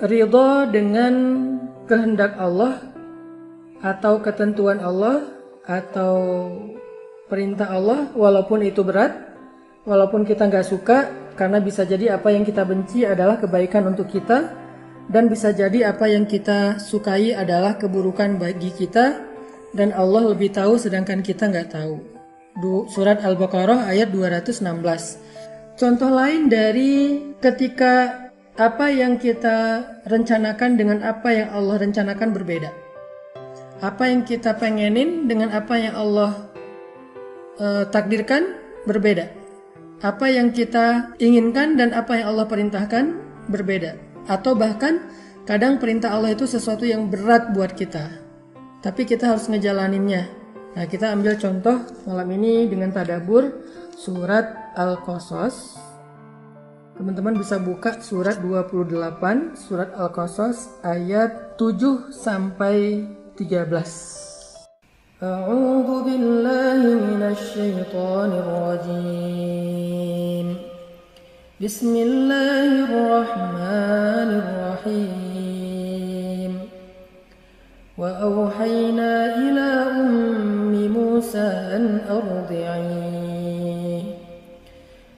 ridho dengan kehendak Allah atau ketentuan Allah atau perintah Allah, walaupun itu berat, walaupun kita nggak suka, karena bisa jadi apa yang kita benci adalah kebaikan untuk kita, dan bisa jadi apa yang kita sukai adalah keburukan bagi kita, dan Allah lebih tahu sedangkan kita nggak tahu. Surat Al-Baqarah ayat 216. Contoh lain dari ketika apa yang kita rencanakan dengan apa yang Allah rencanakan berbeda. Apa yang kita pengenin dengan apa yang Allah takdirkan berbeda. Apa yang kita inginkan dan apa yang Allah perintahkan berbeda. Atau bahkan kadang perintah Allah itu sesuatu yang berat buat kita, tapi kita harus ngejalaninnya. Nah, kita ambil contoh malam ini dengan tadabbur surat Al-Qasas. Teman-teman bisa buka surat 28, surat Al-Qasas ayat 7 sampai 13. A'udzu billahi minasy syaithanir rajim. Bismillahirrahmanirrahim. Wa auhayna ila ummi Musa an ardi'ihi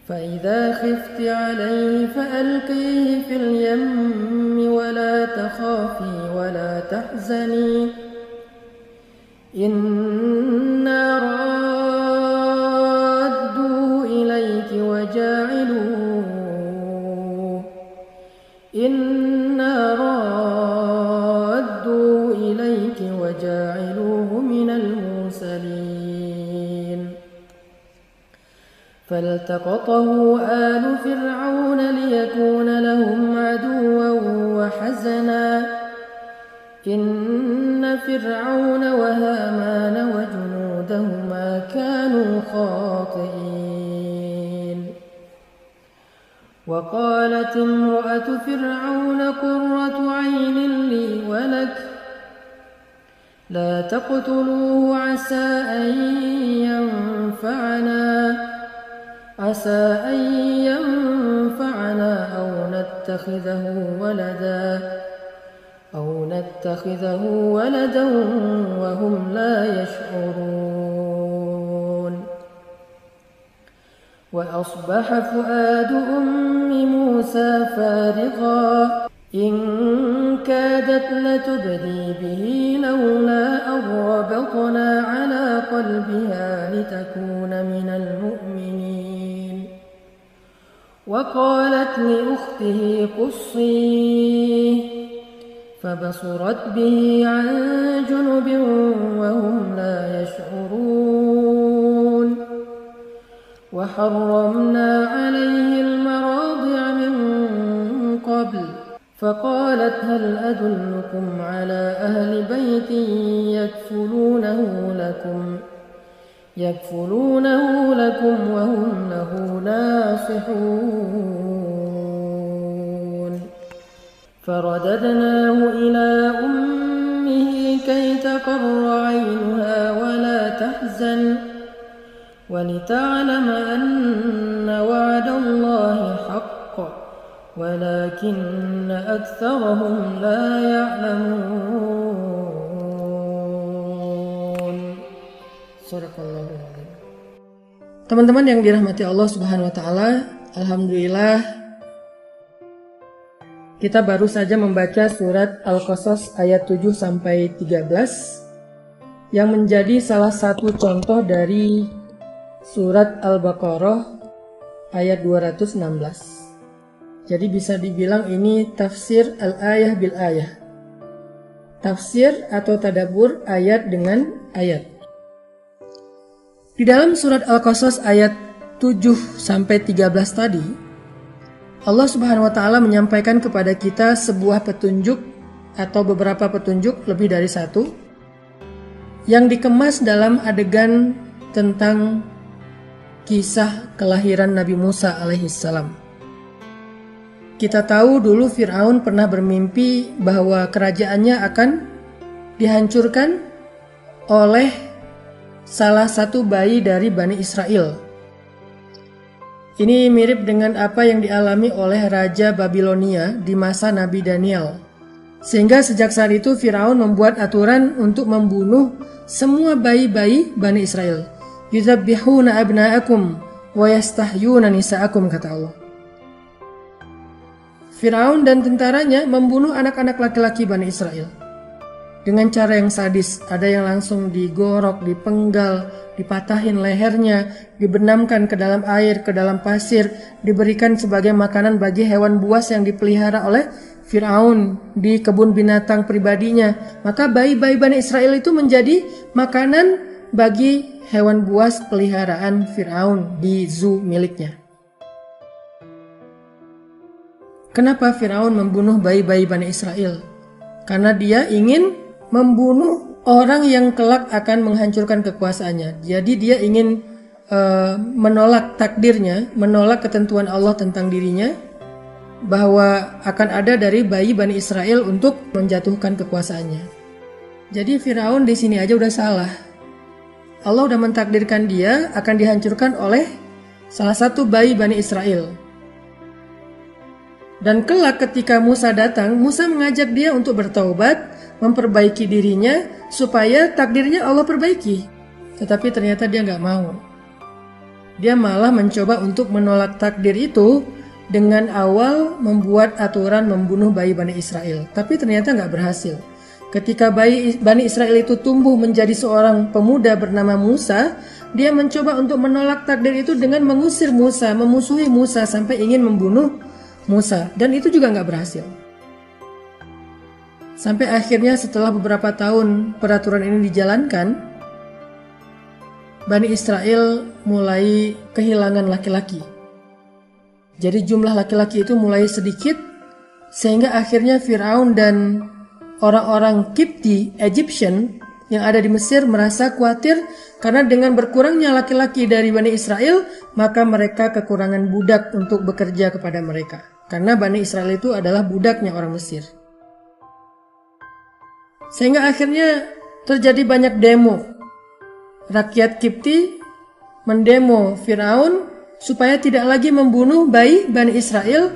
فإذا خفت عليه فألقيه في اليم ولا تخافي ولا تحزني إنا رادوه إليك وجاعلوه من المرسلين فالتقطه آل فرعون ليكون لهم عدوا وحزنا إن فرعون وهامان وجنودهما كانوا خاطئين وقالت امرأة فرعون قرة عين لي ولك لا تقتلوه عسى أن ينفعنا أو نتخذه ولدا وهم لا يشعرون وأصبح فؤاد أم موسى فارغا إن كادت لتبدي به لولا أن ربطنا على قلبها لتكون من المؤمنين وقالت لأخته قصيه فبصرت به عن جنب وهم لا يشعرون وحرمنا عليه المراضع من قبل فقالت هل أدلكم على أهل بيت يكفلونه لكم وهم له ناصحون فرددناه إلى أمه كي تقر عينها ولا تحزن ولتعلم أن وعد الله حق ولكن أكثرهم لا يعلمون. Sadaqallahul adzim. Teman-teman yang dirahmati Allah Subhanahu wa taala, alhamdulillah kita baru saja membaca surat Al-Qasas ayat 7 sampai 13 yang menjadi salah satu contoh dari surat Al-Baqarah ayat 216. Jadi bisa dibilang ini tafsir al-ayah bil ayah. Tafsir atau tadabbur ayat dengan ayat. Di dalam surat Al-Qasas ayat 7 sampai 13 tadi, Allah Subhanahu wa taala menyampaikan kepada kita sebuah petunjuk atau beberapa petunjuk, lebih dari satu, yang dikemas dalam adegan tentang kisah kelahiran Nabi Musa alaihissalam. Kita tahu dulu Fir'aun pernah bermimpi bahwa kerajaannya akan dihancurkan oleh salah satu bayi dari Bani Israel. Ini mirip dengan apa yang dialami oleh Raja Babilonia di masa Nabi Daniel. Sehingga sejak saat itu Firaun membuat aturan untuk membunuh semua bayi-bayi Bani Israel. Yuzabbihuna abna'akum wa yastahyuna nisa'akum, kata Allah. Firaun dan tentaranya membunuh anak-anak laki-laki Bani Israel dengan cara yang sadis. Ada yang langsung digorok, dipenggal, dipatahin lehernya, dibenamkan ke dalam air, ke dalam pasir, diberikan sebagai makanan bagi hewan buas yang dipelihara oleh Firaun di kebun binatang pribadinya. Maka bayi-bayi Bani Israel itu menjadi makanan bagi hewan buas peliharaan Firaun di zoo miliknya. Kenapa Firaun membunuh bayi-bayi Bani Israel? Karena dia ingin membunuh orang yang kelak akan menghancurkan kekuasaannya. Jadi dia ingin menolak takdirnya, menolak ketentuan Allah tentang dirinya, bahwa akan ada dari bayi Bani Israel untuk menjatuhkan kekuasaannya. Jadi Firaun di sini aja udah salah. Allah udah mentakdirkan dia akan dihancurkan oleh salah satu bayi Bani Israel. Dan kelak ketika Musa datang, Musa mengajak dia untuk bertaubat, memperbaiki dirinya supaya takdirnya Allah perbaiki. Tetapi ternyata dia nggak mau. Dia malah mencoba untuk menolak takdir itu dengan awal membuat aturan membunuh bayi Bani Israel. Tapi ternyata nggak berhasil. Ketika bayi Bani Israel itu tumbuh menjadi seorang pemuda bernama Musa, dia mencoba untuk menolak takdir itu dengan mengusir Musa, memusuhi Musa sampai ingin membunuh Musa, dan itu juga nggak berhasil. Sampai akhirnya setelah beberapa tahun peraturan ini dijalankan, Bani Israel mulai kehilangan laki-laki. Jadi jumlah laki-laki itu mulai sedikit, sehingga akhirnya Firaun dan orang-orang Kipti, Egyptian yang ada di Mesir merasa khawatir karena dengan berkurangnya laki-laki dari Bani Israel, maka mereka kekurangan budak untuk bekerja kepada mereka. Karena Bani Israel itu adalah budaknya orang Mesir. Sehingga akhirnya terjadi banyak demo. Rakyat Kipti mendemo Firaun supaya tidak lagi membunuh bayi Bani Israel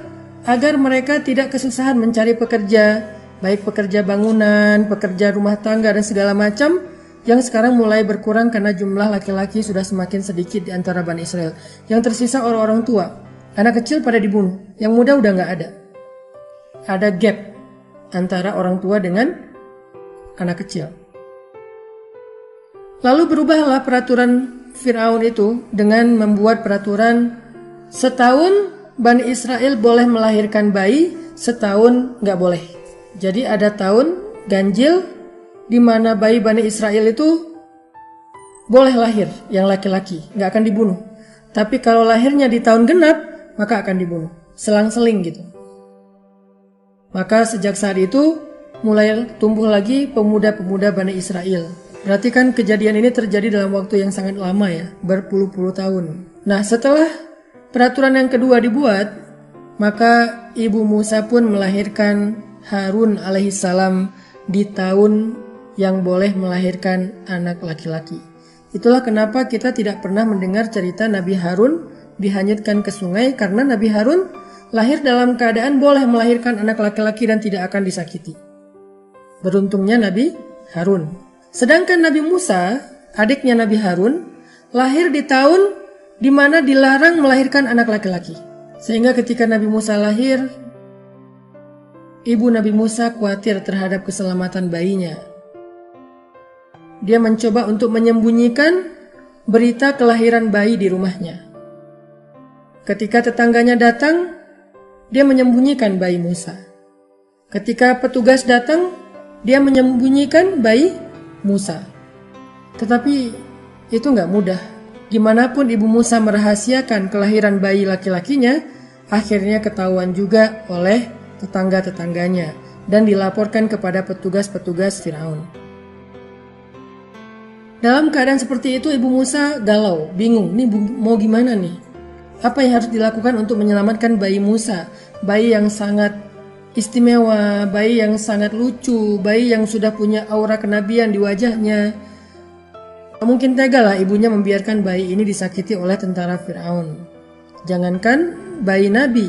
agar mereka tidak kesusahan mencari pekerja, baik pekerja bangunan, pekerja rumah tangga dan segala macam, yang sekarang mulai berkurang karena jumlah laki-laki sudah semakin sedikit di antara Bani Israel. Yang tersisa orang-orang tua, anak kecil pada dibunuh, yang muda udah nggak ada. Ada gap antara orang tua dengan anak kecil. Lalu berubahlah peraturan Firaun itu dengan membuat peraturan setahun Bani Israel boleh melahirkan bayi, setahun nggak boleh. Jadi ada tahun ganjil di mana bayi Bani Israel itu boleh lahir yang laki-laki, nggak akan dibunuh. Tapi kalau lahirnya di tahun genap, maka akan dibunuh, selang-seling gitu. Maka sejak saat itu mulai tumbuh lagi pemuda-pemuda Bani Israel. Berarti kan kejadian ini terjadi dalam waktu yang sangat lama ya, berpuluh-puluh tahun. Nah setelah peraturan yang kedua dibuat, maka ibu Musa pun melahirkan Harun alaihissalam di tahun yang boleh melahirkan anak laki-laki. Itulah kenapa kita tidak pernah mendengar cerita Nabi Harun dihanyutkan ke sungai, karena Nabi Harun lahir dalam keadaan boleh melahirkan anak laki-laki dan tidak akan disakiti. Beruntungnya Nabi Harun. Sedangkan Nabi Musa, adiknya Nabi Harun, lahir di tahun di mana dilarang melahirkan anak laki-laki. Sehingga ketika Nabi Musa lahir, ibu Nabi Musa khawatir terhadap keselamatan bayinya. Dia mencoba untuk menyembunyikan berita kelahiran bayi di rumahnya. Ketika tetangganya datang, dia menyembunyikan bayi Musa. Ketika petugas datang, dia menyembunyikan bayi Musa. Tetapi itu nggak mudah. Gimanapun ibu Musa merahasiakan kelahiran bayi laki-lakinya, akhirnya ketahuan juga oleh tetangga-tetangganya dan dilaporkan kepada petugas-petugas Firaun. Dalam keadaan seperti itu ibu Musa galau, bingung, nih mau gimana nih? Apa yang harus dilakukan untuk menyelamatkan bayi Musa? Bayi yang sangat istimewa, bayi yang sangat lucu, bayi yang sudah punya aura kenabian di wajahnya. Mungkin tega lah ibunya membiarkan bayi ini disakiti oleh tentara Firaun. Jangankan bayi Nabi,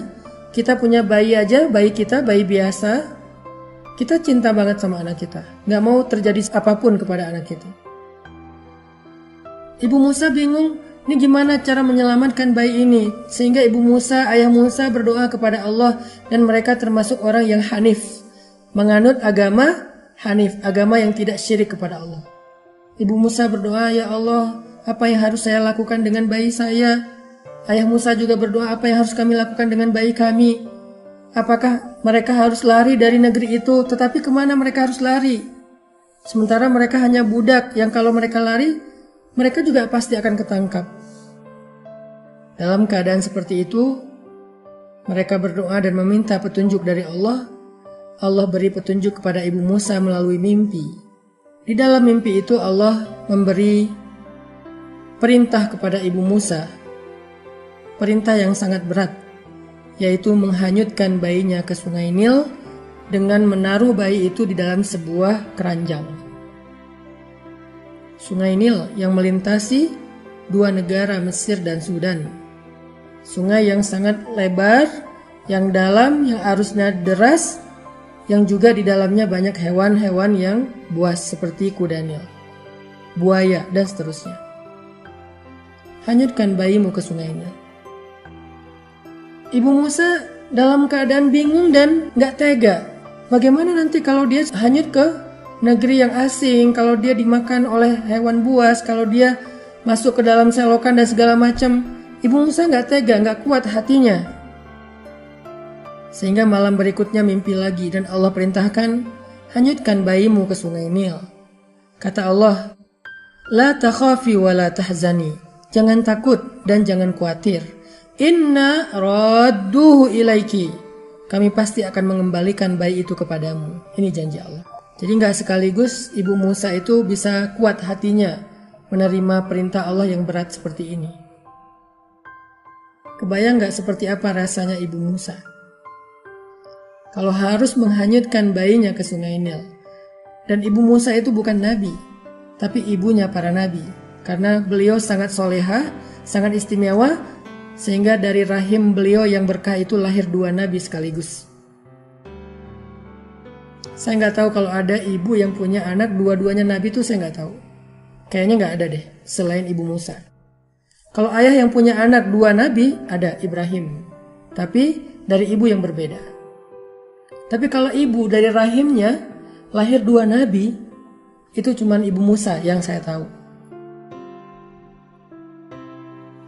kita punya bayi aja, bayi kita, bayi biasa, kita cinta banget sama anak kita. Gak mau terjadi apapun kepada anak kita. Ibu Musa bingung, ini gimana cara menyelamatkan bayi ini? Sehingga ibu Musa, ayah Musa berdoa kepada Allah dan mereka termasuk orang yang hanif. Menganut agama hanif, agama yang tidak syirik kepada Allah. Ibu Musa berdoa, ya Allah, apa yang harus saya lakukan dengan bayi saya? Ayah Musa juga berdoa, apa yang harus kami lakukan dengan bayi kami? Apakah mereka harus lari dari negeri itu? Tetapi kemana mereka harus lari? Sementara mereka hanya budak yang kalau mereka lari, mereka juga pasti akan ketangkap. Dalam keadaan seperti itu, mereka berdoa dan meminta petunjuk dari Allah. Allah beri petunjuk kepada ibu Musa melalui mimpi. Di dalam mimpi itu Allah memberi perintah kepada ibu Musa. Perintah yang sangat berat, yaitu menghanyutkan bayinya ke sungai Nil dengan menaruh bayi itu di dalam sebuah keranjang. Sungai Nil yang melintasi dua negara Mesir dan Sudan. Sungai yang sangat lebar, yang dalam, yang arusnya deras, yang juga di dalamnya banyak hewan-hewan yang buas seperti kuda Nil, buaya, dan seterusnya. Hanyutkan bayimu ke sungai Nil. Ibu Musa dalam keadaan bingung dan gak tega. Bagaimana nanti kalau dia hanyut ke negeri yang asing, kalau dia dimakan oleh hewan buas, kalau dia masuk ke dalam selokan dan segala macam. Ibu Musa gak tega, gak kuat hatinya. Sehingga malam berikutnya mimpi lagi dan Allah perintahkan, hanyutkan bayimu ke sungai Nil. Kata Allah, la takhafi wa la tahzani. Jangan takut dan jangan khawatir. Inna radduhu ilaiki. Kami pasti akan mengembalikan bayi itu kepadamu. Ini janji Allah. Jadi gak sekaligus ibu Musa itu bisa kuat hatinya menerima perintah Allah yang berat seperti ini. Kebayang gak seperti apa rasanya ibu Musa kalau harus menghanyutkan bayinya ke sungai Nil. Dan ibu Musa itu bukan nabi, tapi ibunya para nabi. Karena beliau sangat soleha, sangat istimewa, sehingga dari rahim beliau yang berkah itu lahir dua nabi sekaligus. Saya nggak tahu kalau ada ibu yang punya anak dua-duanya nabi itu, saya nggak tahu. Kayaknya nggak ada deh selain ibu Musa. Kalau ayah yang punya anak dua nabi, ada Ibrahim, tapi dari ibu yang berbeda. Tapi kalau ibu dari rahimnya lahir dua nabi, itu cuman ibu Musa yang saya tahu.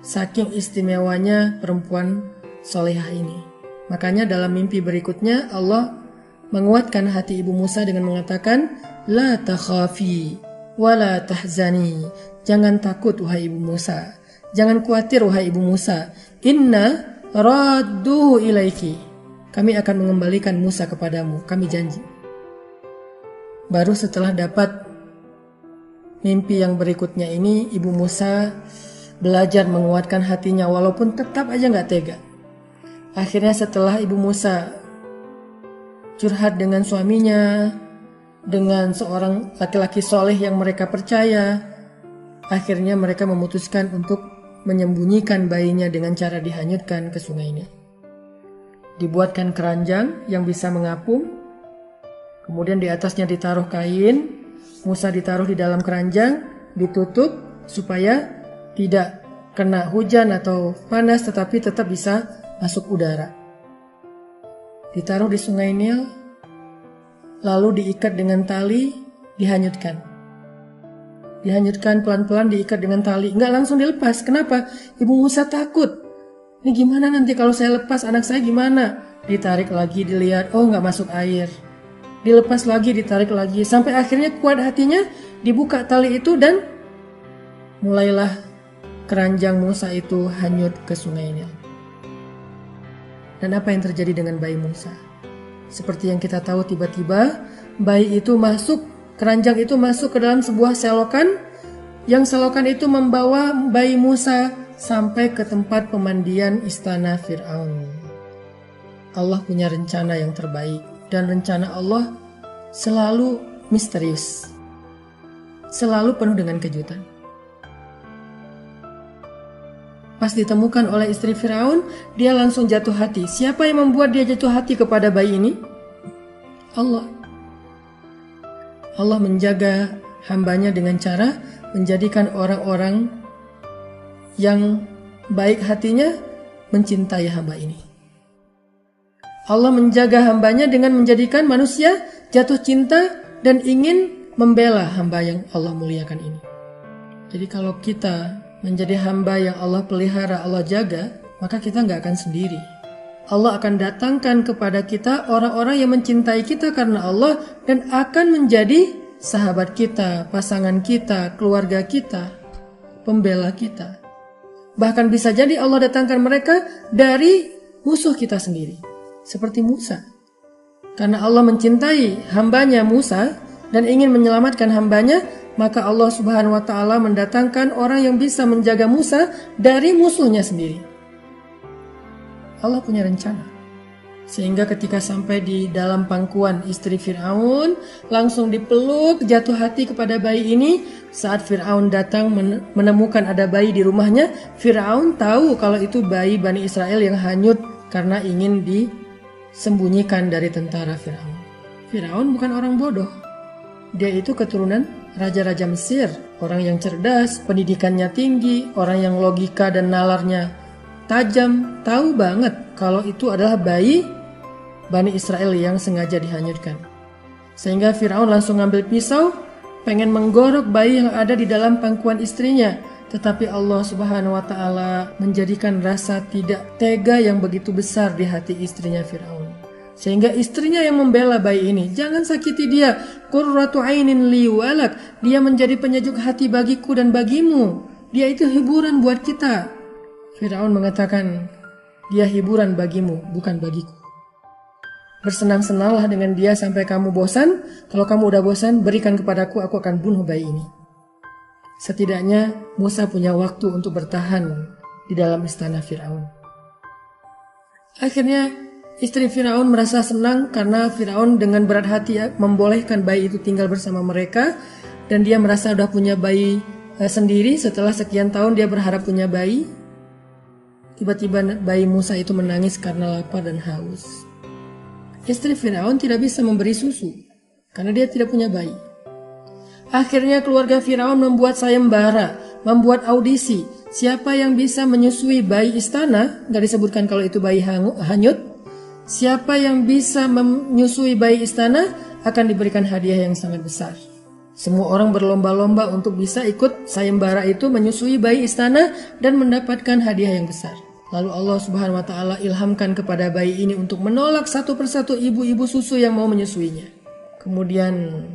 Saking istimewanya perempuan solehah ini. Makanya dalam mimpi berikutnya Allah menguatkan hati ibu Musa dengan mengatakan, la takhafi wa la tahzani. Jangan takut wahai ibu Musa. Jangan khawatir wahai ibu Musa. Inna radduhu ilaiki. Kami akan mengembalikan Musa kepadamu. Kami janji. Baru setelah dapat mimpi yang berikutnya ini, ibu Musa belajar menguatkan hatinya walaupun tetap aja gak tega. Akhirnya setelah ibu Musa curhat dengan suaminya, dengan seorang laki-laki soleh yang mereka percaya, akhirnya mereka memutuskan untuk menyembunyikan bayinya dengan cara dihanyutkan ke sungai Nil. Dibuatkan keranjang yang bisa mengapung, kemudian di atasnya ditaruh kain, Musa ditaruh di dalam keranjang, ditutup supaya tidak kena hujan atau panas tetapi tetap bisa masuk udara. Ditaruh di sungai Nil, lalu diikat dengan tali, dihanyutkan. Dihanyutkan pelan-pelan, diikat dengan tali. Enggak langsung dilepas. Kenapa? Ibu Musa takut. Ini gimana nanti kalau saya lepas anak saya gimana? Ditarik lagi, dilihat, oh nggak masuk air. Dilepas lagi, ditarik lagi. Sampai akhirnya kuat hatinya, dibuka tali itu dan mulailah keranjang Musa itu hanyut ke sungai Nil. Dan apa yang terjadi dengan bayi Musa? Seperti yang kita tahu, tiba-tiba bayi itu masuk, keranjang itu masuk ke dalam sebuah selokan, yang selokan itu membawa bayi Musa sampai ke tempat pemandian istana Fir'aun. Allah punya rencana yang terbaik, dan rencana Allah selalu misterius, selalu penuh dengan kejutan. Pas ditemukan oleh istri Firaun, dia langsung jatuh hati. Siapa yang membuat dia jatuh hati kepada bayi ini? Allah. Allah menjaga hambanya dengan cara menjadikan orang-orang yang baik hatinya mencintai hamba ini. Allah menjaga hambanya dengan menjadikan manusia jatuh cinta dan ingin membela hamba yang Allah muliakan ini. Jadi kalau kita menjadi hamba yang Allah pelihara, Allah jaga, maka kita nggak akan sendiri. Allah akan datangkan kepada kita orang-orang yang mencintai kita karena Allah dan akan menjadi sahabat kita, pasangan kita, keluarga kita, pembela kita. Bahkan bisa jadi Allah datangkan mereka dari musuh kita sendiri, seperti Musa. Karena Allah mencintai hambanya Musa dan ingin menyelamatkan hambanya, maka Allah Subhanahu wa Ta'ala mendatangkan orang yang bisa menjaga Musa dari musuhnya sendiri. Allah punya rencana. Sehingga ketika sampai di dalam pangkuan istri Fir'aun, langsung dipeluk, jatuh hati kepada bayi ini. Saat Fir'aun datang menemukan ada bayi di rumahnya, Fir'aun tahu kalau itu bayi Bani Israel yang hanyut karena ingin disembunyikan dari tentara Fir'aun. Fir'aun bukan orang bodoh. Dia itu keturunan raja-raja Mesir, orang yang cerdas, pendidikannya tinggi, orang yang logika dan nalarnya tajam, tahu banget kalau itu adalah bayi Bani Israel yang sengaja dihanyutkan. Sehingga Firaun langsung ngambil pisau, pengen menggorok bayi yang ada di dalam pangkuan istrinya. Tetapi Allah Subhanahu wa Ta'ala menjadikan rasa tidak tega yang begitu besar di hati istrinya Firaun. Sehingga istrinya yang membela bayi ini. Jangan sakiti dia. Qurratu ainin li walak. Dia menjadi penyejuk hati bagiku dan bagimu. Dia itu hiburan buat kita. Firaun mengatakan, dia hiburan bagimu, bukan bagiku. Bersenang-senanglah dengan dia sampai kamu bosan. Kalau kamu udah bosan, berikan kepadaku, aku akan bunuh bayi ini. Setidaknya Musa punya waktu untuk bertahan di dalam istana Firaun. Akhirnya istri Firaun merasa senang karena Firaun dengan berat hati membolehkan bayi itu tinggal bersama mereka. Dan dia merasa sudah punya bayi sendiri. Setelah sekian tahun dia berharap punya bayi. Tiba-tiba bayi Musa itu menangis karena lapar dan haus. Istri Firaun tidak bisa memberi susu karena dia tidak punya bayi. Akhirnya keluarga Firaun membuat sayembara, membuat audisi. Siapa yang bisa menyusui bayi istana, gak disebutkan kalau itu bayi hanyut. Siapa yang bisa menyusui bayi istana akan diberikan hadiah yang sangat besar. Semua orang berlomba-lomba untuk bisa ikut sayembara itu menyusui bayi istana dan mendapatkan hadiah yang besar. Lalu Allah Subhanahu wa Ta'ala ilhamkan kepada bayi ini untuk menolak satu persatu ibu-ibu susu yang mau menyusuinya. Kemudian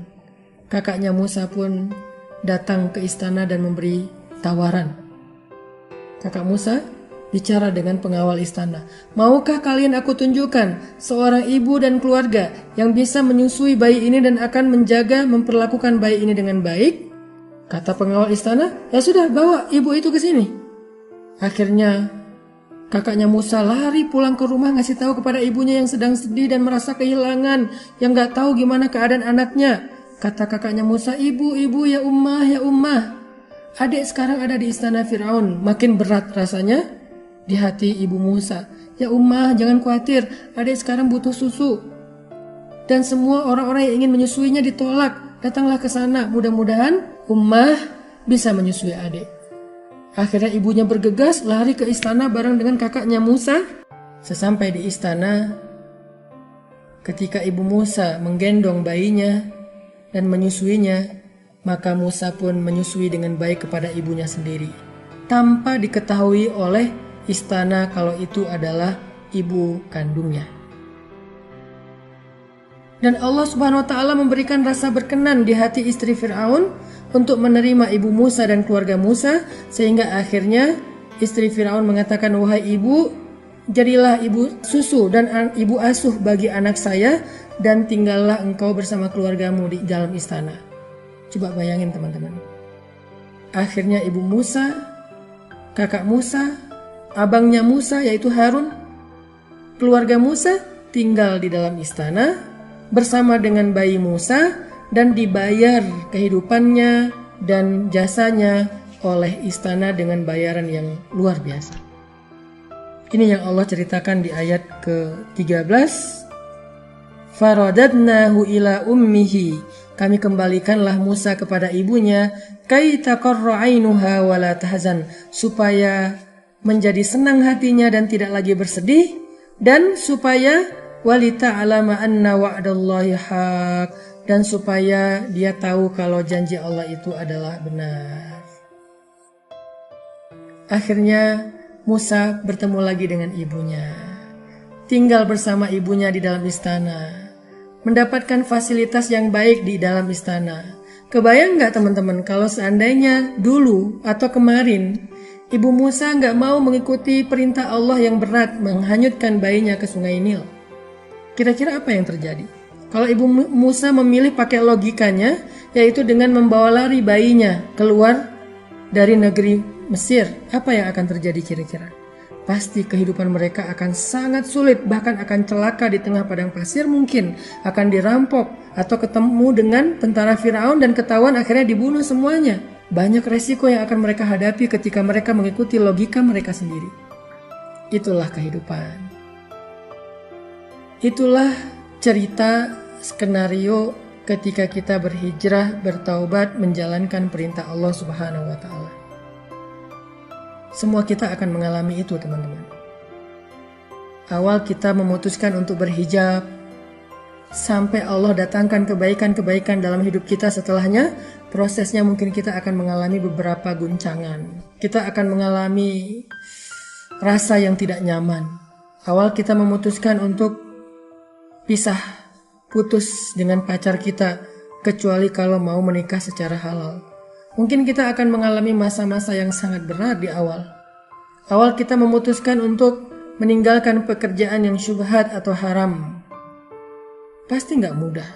kakaknya Musa pun datang ke istana dan memberi tawaran. Kakak Musa bicara dengan pengawal istana. Maukah kalian aku tunjukkan seorang ibu dan keluarga yang bisa menyusui bayi ini dan akan menjaga, memperlakukan bayi ini dengan baik? Kata pengawal istana, ya sudah, bawa ibu itu ke sini. Akhirnya kakaknya Musa lari pulang ke rumah ngasih tahu kepada ibunya yang sedang sedih dan merasa kehilangan, yang gak tahu gimana keadaan anaknya. Kata kakaknya Musa, ibu ya ummah. Adik sekarang ada di istana Firaun. Makin berat rasanya di hati ibu Musa. Ya ummah, jangan khawatir, adik sekarang butuh susu. Dan semua orang-orang yang ingin menyusuinya ditolak. Datanglah ke sana, mudah-mudahan ummah bisa menyusui adik. Akhirnya ibunya bergegas lari ke istana bareng dengan kakaknya Musa. Sesampai di istana, ketika ibu Musa menggendong bayinya dan menyusuinya, maka Musa pun menyusui dengan baik kepada ibunya sendiri, tanpa diketahui oleh istana kalau itu adalah ibu kandungnya. Dan Allah Subhanahu wa Ta'ala memberikan rasa berkenan di hati istri Firaun untuk menerima ibu Musa dan keluarga Musa, sehingga akhirnya istri Firaun mengatakan, wahai ibu, jadilah ibu susu dan ibu asuh bagi anak saya, dan tinggallah engkau bersama keluargamu di dalam istana. Coba bayangin teman-teman. Akhirnya ibu Musa, kakak Musa, abangnya Musa yaitu Harun, keluarga Musa tinggal di dalam istana bersama dengan bayi Musa dan dibayar kehidupannya dan jasanya oleh istana dengan bayaran yang luar biasa. Ini yang Allah ceritakan di ayat ke-13. Faradadnahu ila ummihi, kami kembalikanlah Musa kepada ibunya, kai taqarra ainuha wa la tahzan, supaya menjadi senang hatinya dan tidak lagi bersedih, dan supaya walita'lama anna wa'dallahi haq, dan supaya dia tahu kalau janji Allah itu adalah benar. Akhirnya Musa bertemu lagi dengan ibunya, tinggal bersama ibunya di dalam istana, mendapatkan fasilitas yang baik di dalam istana. Kebayang nggak teman-teman kalau seandainya dulu atau kemarin ibu Musa nggak mau mengikuti perintah Allah yang berat menghanyutkan bayinya ke sungai Nil? Kira-kira apa yang terjadi? Kalau ibu Musa memilih pakai logikanya, yaitu dengan membawa lari bayinya keluar dari negeri Mesir, apa yang akan terjadi kira-kira? Pasti kehidupan mereka akan sangat sulit, bahkan akan celaka di tengah padang pasir, mungkin akan dirampok atau ketemu dengan tentara Firaun dan ketahuan akhirnya dibunuh semuanya. Banyak resiko yang akan mereka hadapi ketika mereka mengikuti logika mereka sendiri. Itulah kehidupan. Itulah cerita skenario ketika kita berhijrah, bertaubat, menjalankan perintah Allah Subhanahu wa Ta'ala. Semua kita akan mengalami itu, teman-teman. Awal kita memutuskan untuk berhijab, sampai Allah datangkan kebaikan-kebaikan dalam hidup kita setelahnya, prosesnya mungkin kita akan mengalami beberapa guncangan. Kita akan mengalami rasa yang tidak nyaman. Awal kita memutuskan untuk pisah, putus dengan pacar kita, kecuali kalau mau menikah secara halal. Mungkin kita akan mengalami masa-masa yang sangat berat di awal. Awal kita memutuskan untuk meninggalkan pekerjaan yang syubhat atau haram. Pasti nggak mudah.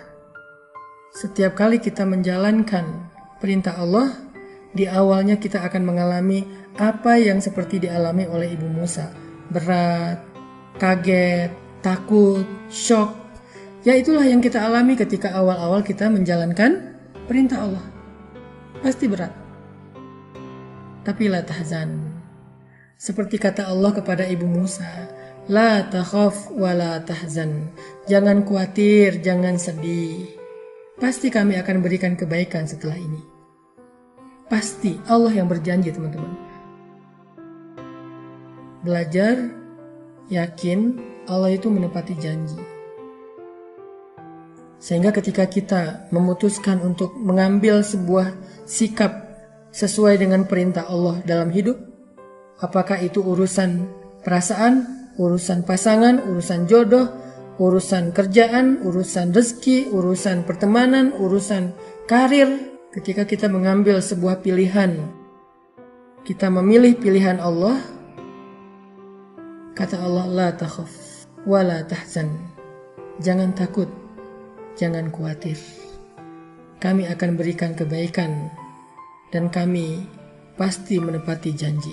Setiap kali kita menjalankan perintah Allah, di awalnya kita akan mengalami apa yang seperti dialami oleh Ibu Musa. Berat, kaget, takut, syok. Ya itulah yang kita alami ketika awal-awal kita menjalankan perintah Allah. Pasti berat. Tapi la tahzan. Seperti kata Allah kepada Ibu Musa, la takhaf wa la tahzan. Jangan khawatir, jangan sedih. Pasti kami akan berikan kebaikan setelah ini. Pasti Allah yang berjanji, teman-teman. Belajar, yakin Allah itu menepati janji. Sehingga ketika kita memutuskan untuk mengambil sebuah sikap sesuai dengan perintah Allah dalam hidup, apakah itu urusan perasaan, urusan pasangan, urusan jodoh, urusan kerjaan, urusan rezeki, urusan pertemanan, urusan karir, ketika kita mengambil sebuah pilihan, kita memilih pilihan Allah, kata Allah, la takhaf wa la tahzan. Jangan takut, jangan khawatir. Kami akan berikan kebaikan dan kami pasti menepati janji.